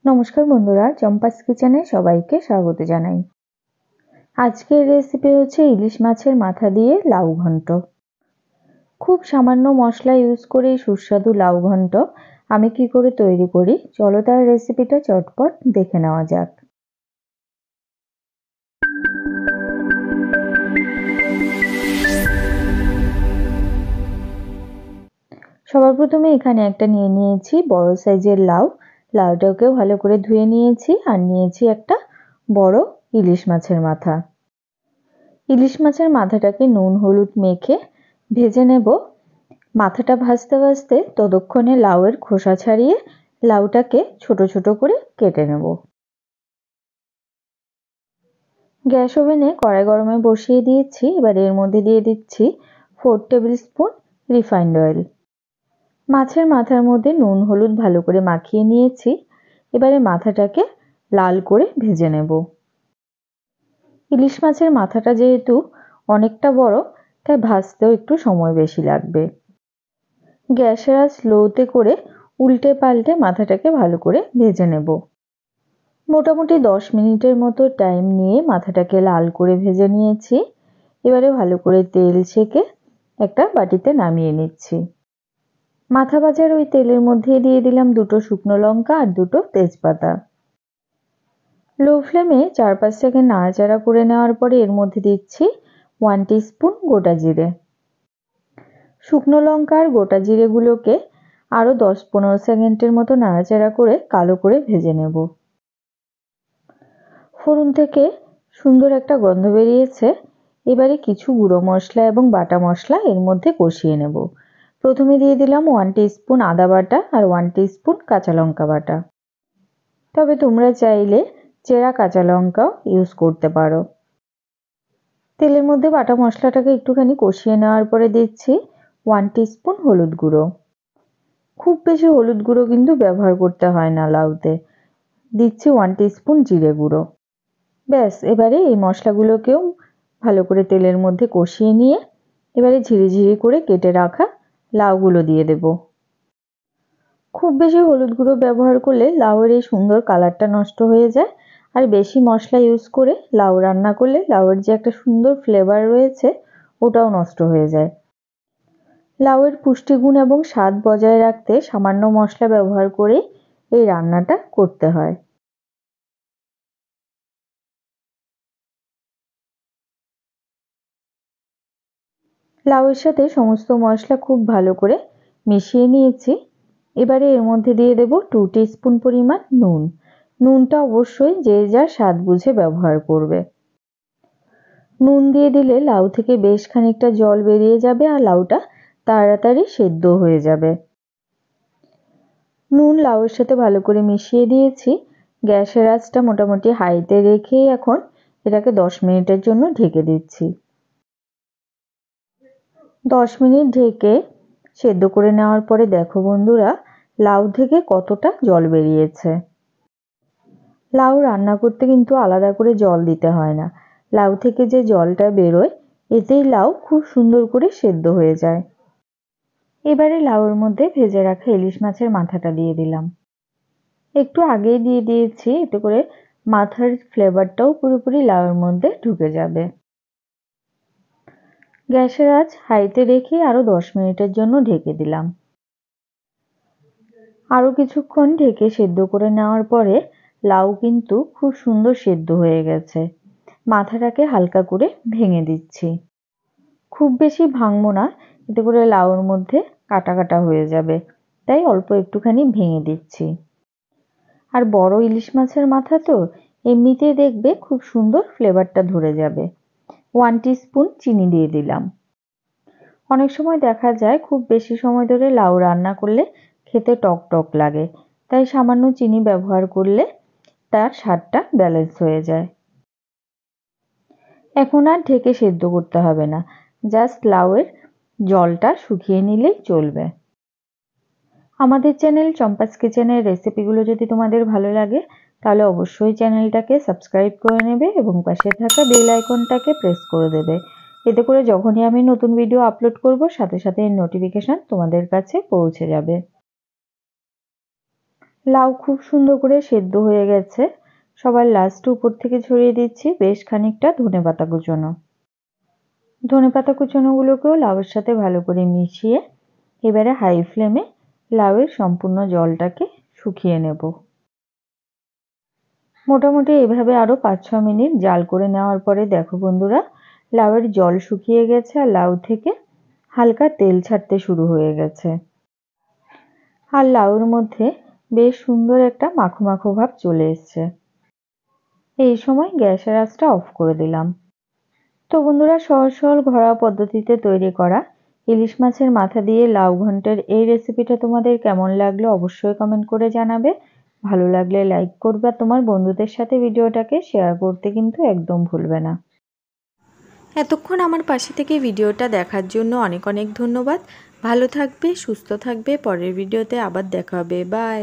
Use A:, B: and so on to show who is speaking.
A: নমস্কার বন্ধুরা, চম্পাস কিচেনে সবাইকে স্বাগত জানাই। আজকের রেসিপি হচ্ছে ইলিশ মাছের মাথা দিয়ে লাউ ঘন্ট। খুব সামান্য মশলা ইউজ করে সুস্বাদু লাউ ঘন্ট আমি কি করে তৈরি করি, চলো তার রেসিপিটা চটপট দেখে নেওয়া যাক। সবার প্রথমে এখানে একটা নিয়ে নিয়েছি বড় সাইজের লাউ। লাউটাকেও ভালো করে ধুয়ে নিয়েছি আর নিয়েছি একটা বড় ইলিশ মাছের মাথা। ইলিশ মাছের মাথাটাকে নুন হলুদ মেখে ভেজে নেব। মাথাটা ভাজতে ভাজতে ততক্ষণে লাউয়ের খোসা ছাড়িয়ে লাউটাকে ছোট ছোট করে কেটে নেব। গ্যাস ওভেনে কড়াই গরমে বসিয়ে দিয়েছি। এবার এর মধ্যে দিয়ে দিচ্ছি 4 টেবিল স্পুন রিফাইন্ড অয়েল। মাছের মাথার মধ্যে নুন হলুদ ভালো করে মাখিয়ে নিয়েছি। এবারে মাথাটাকে লাল করে ভেজে নেব। ইলিশ মাছের মাথাটা যেহেতু অনেকটা বড়, তাই ভাজতেও একটু সময় বেশি লাগবে। গ্যাসের আঁচ স্লোতে করে উল্টে পাল্টে মাথাটাকে ভালো করে ভেজে নেব। মোটামুটি 10 মিনিটের মতো টাইম নিয়ে মাথাটাকে লাল করে ভেজে নিয়েছি। এবারে ভালো করে তেল ছেঁকে একটা বাটিতে নামিয়ে নিচ্ছি। মাথা ভাজার ওই তেলের মধ্যে দিয়ে দিলাম 2টো শুকনো লঙ্কা আর 2টো তেজপাতা। লো ফ্লেমে 4-5 সেকেন্ড নাড়াচাড়া করে নেওয়ার পরে এর মধ্যে দিচ্ছি 1 টিস্পুন গোটা জিরে। শুকনো লঙ্কা আর গোটা জিরেগুলোকে আরও 10-15 সেকেন্ডের মতো নাড়াচাড়া করে কালো করে ভেজে নেব। ফোড়ন থেকে সুন্দর একটা গন্ধ বেরিয়েছে। এবারে কিছু গুঁড়ো মশলা এবং বাটা মশলা এর মধ্যে কষিয়ে নেব। প্রথমে দিয়ে দিলাম 1 টিস্পুন আদা বাটা আর 1 টিস্পুন কাঁচা লঙ্কা বাটা। তবে তোমরা চাইলে চেরা কাঁচা লঙ্কাও ইউজ করতে পারো। তেলের মধ্যে বাটা মশলাটাকে একটুখানি কষিয়ে নেওয়ার পরে দিচ্ছি 1 টিস্পুন হলুদ গুঁড়ো। খুব বেশি হলুদ গুঁড়ো কিন্তু ব্যবহার করতে হয় না লাউতে। দিচ্ছি 1 টিস্পুন জিরে গুঁড়ো। ব্যাস, এবারে এই মশলাগুলোকেও ভালো করে তেলের মধ্যে কষিয়ে নিয়ে এবারে ঝিরিঝিরি করে কেটে রাখা লাউগুলো দিয়ে দেব। খুব বেশি হলুদ গুঁড়ো ব্যবহার করলে লাউয়ের এই সুন্দর কালারটা নষ্ট হয়ে যায়। আর বেশি মশলা ইউজ করে লাউ রান্না করলে লাউয়ের যে একটা সুন্দর ফ্লেভার রয়েছে ওটাও নষ্ট হয়ে যায়। লাউয়ের পুষ্টিগুণ এবং স্বাদ বজায় রাখতে সামান্য মশলা ব্যবহার করে এই রান্নাটা করতে হয়। লাউয়ের সাথে সমস্ত মশলা খুব ভালো করে মিশিয়ে নিয়েছি। এবারে এর মধ্যে দিয়ে দেব 2 টিস্পুন পরিমাণ নুন। নুনটা অবশ্যই যে যার স্বাদ বুঝে ব্যবহার করবে। নুন দিয়ে দিলে লাউ থেকে বেশ খানিকটা জল বেরিয়ে যাবে আর লাউটা তাড়াতাড়ি সেদ্ধ হয়ে যাবে। নুন লাউয়ের সাথে ভালো করে মিশিয়ে দিয়েছি। গ্যাসের আঁচটা মোটামুটি হাইতে রেখেই এখন এটাকে 10 মিনিটের জন্য ঢেকে দিচ্ছি। 10 মিনিট ঢেকে সেদ্ধ করে নেওয়ার পরে দেখো বন্ধুরা, লাউ থেকে কতটা জল বেরিয়েছে। লাউ রান্না করতে কিন্তু আলাদা করে জল দিতে হয় না। লাউ থেকে যে জলটা বেরোয় এতেই লাউ খুব সুন্দর করে সেদ্ধ হয়ে যায়। এবারে লাউয়ের মধ্যে ভেজে রাখা ইলিশ মাছের মাথাটা দিয়ে দিলাম। একটু আগেই দিয়ে দিয়েছি, এতে করে মাথার ফ্লেভারটাও পুরোপুরি লাউয়ের মধ্যে ঢুকে যাবে। গ্যাসের আঁচ হাইতে রেখে আরও 10 মিনিটের জন্য ঢেকে দিলাম। আরও কিছুক্ষণ ঢেকে সেদ্ধ করে নেওয়ার পরে লাউ কিন্তু খুব সুন্দর সেদ্ধ হয়ে গেছে। মাথাটাকে হালকা করে ভেঙে দিচ্ছি। খুব বেশি ভাঙবো না, এতে করে লাউয়ের মধ্যে কাটা কাটা হয়ে যাবে, তাই অল্প একটুখানি ভেঙে দিচ্ছি। আর বড় ইলিশ মাছের মাথা তো এমনিতেই দেখবে খুব সুন্দর ফ্লেভারটা ধরে যাবে। 1 টিস্পুন চিনি দিয়ে দিলাম। অনেক সময় দেখা যায় খুব বেশি সময় ধরে লাউ রান্না করলে খেতে টক টক লাগে, তাই সামান্য চিনি ব্যবহার করলে তার স্বাদটা ব্যালেন্স হয়ে যায়। এখন আর ঢেকে সেদ্ধ করতে হবে না, জাস্ট লাউয়ের জলটা শুকিয়ে নিলেই চলবে। আমাদের চ্যানেল চম্পাস কিচেনের রেসিপিগুলো যদি তোমাদের ভালো লাগে তাহলে অবশ্যই চ্যানেলটাকে সাবস্ক্রাইব করে নেবে এবং পাশে থাকা বেল আইকনটাকে প্রেস করে দেবে। এতে করে যখনই আমি নতুন ভিডিও আপলোড করব সাথে সাথে এর নোটিফিকেশন তোমাদের কাছে পৌঁছে যাবে। লাউ খুব সুন্দর করে সেদ্ধ হয়ে গেছে। সবার লাস্টে উপর থেকে ছড়িয়ে দিচ্ছি বেশ খানিকটা ধনেপাতা কুচোনো। ধনেপাতা কুচোনোগুলোকেও লাউয়ের সাথে ভালো করে মিশিয়ে এবারে হাই ফ্লেমে লাউয়ের সম্পূর্ণ জলটাকে শুকিয়ে নেব। মোটামুটি এভাবে আরও 5-6 মিনিট জাল করে নেওয়ার পরে দেখো বন্ধুরা, লাউয়ের জল শুকিয়ে গেছে আর লাউ থেকে হালকা তেল ছাড়তে শুরু হয়ে গেছে। আর লাউয়ের মধ্যে বেশ সুন্দর একটা মাখো মাখো ভাব চলে এসছে। এই সময় গ্যাসের আঁচটা অফ করে দিলাম। তো বন্ধুরা, সহজ সরল ঘরোয়া পদ্ধতিতে তৈরি করা ইলিশ মাছের মাথা দিয়ে লাউ ঘন্টের এই রেসিপিটা তোমাদের কেমন লাগলো অবশ্যই কমেন্ট করে জানাবে। ভালো লাগলে লাইক করবে, তোমার বন্ধুদের সাথে ভিডিওটাকে শেয়ার করতে কিন্তু একদম ভুলবে না।
B: এতক্ষণ আমার পাশে থেকে ভিডিওটা দেখার জন্য অনেক অনেক ধন্যবাদ। ভালো থাকবে, সুস্থ থাকবে। পরের ভিডিওতে আবার দেখা হবে। বাই।